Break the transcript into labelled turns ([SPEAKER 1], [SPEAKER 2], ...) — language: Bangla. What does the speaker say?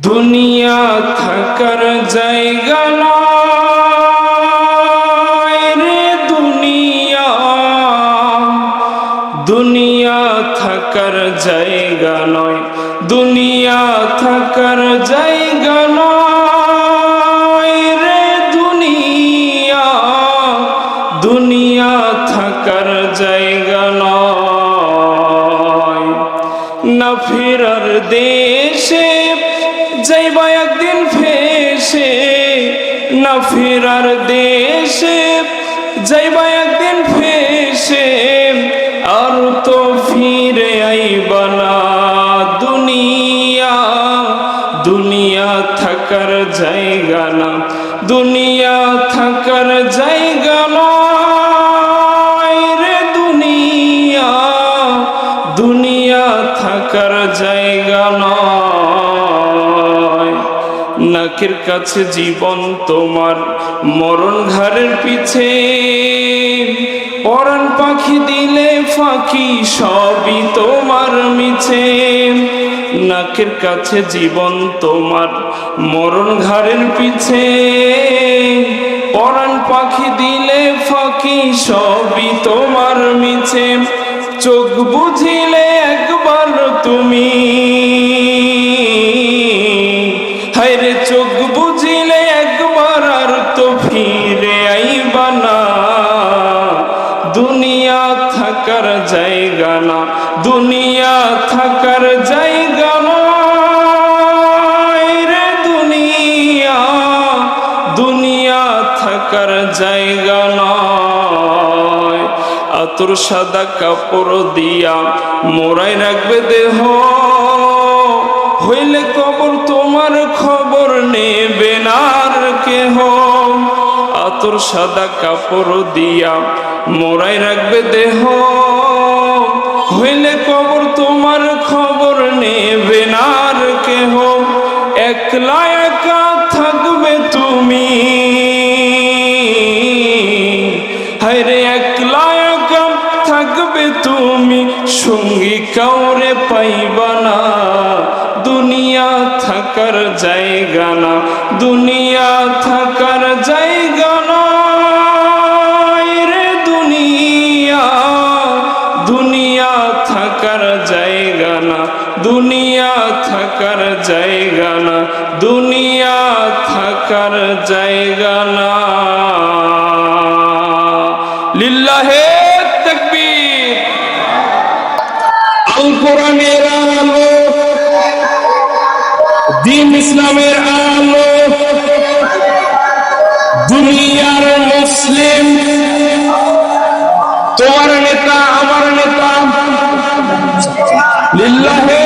[SPEAKER 1] দুনিয়া থাকার জায়গা নয় রে দুনিয়া, দুনিয়া থাকার জায়গা নয়, দুনিয়া থাকার জায়গা নয় রে দুনিয়া, দুনিয়া থাকার জায়গা নয়। না ফেরার দেশে যাইবা একদিন ফেসে, না ফেরার দেশে যাইবা একদিন ফেসে, আর তো ফিরে আইবা না। দুনিয়া, দুনিয়া থাকার জায়গা না, দুনিয়া থাকার জায়গা নয় রে দুনিয়া, দুনিয়া থাকার জায়গা নয়। নাকের কাছে জীবন তোমার, মরণ ঘাড়ের পিছে, পরাণ পাখি দিলে ফাঁকি সবই তোমার মিছে। নাকের কাছে জীবন তোমার, মরণ ঘাড়ের পিছে, পরাণ পাখি দিলে ফাঁকি সবই তোমার মিছে। চোখ বুঝিলে একবার তুমি, হায়রে চোখ বুঝিলে একবার আর তো ফিরে আইবা না। দুনিয়া থাকার জায়গা না, দুনিয়া থাকার জায়গা নয় রে দুনিয়া, দুনিয়া থাকার জায়গা নয়। আতর সাদা কাপড় দিয়া মোড়াই রাখবে দেহ, হইলে কবর তোমার খবর নেবে না আর কেহ। আতর সাদা কাপড় দিয়া মোড়াই রাখবে দেহ, হইলে কবর তোমার খবর নেবে না আর কেহ। একলা একা থাকবে তুমি, হায়রে একলা একা থাকবে তুমি, সঙ্গী কাউরে পাইবা না। দুনিয়া থাকার জায়গা না, দুনিয়া থাকার জায়গা নয় রে দুনিয়া, দুনিয়া থাকার জায়গা না, দুনিয়া থাকার জায়গা না, দুনিয়া থাকার জায়গা না। লিল্লাহে তাকবীর।
[SPEAKER 2] আল কোরআনের আলো, দ্বীন ইসলামের আলো, দুনিয়ার মুসলিম, তোমার নেতা আমার নেতা, লিল্লাহে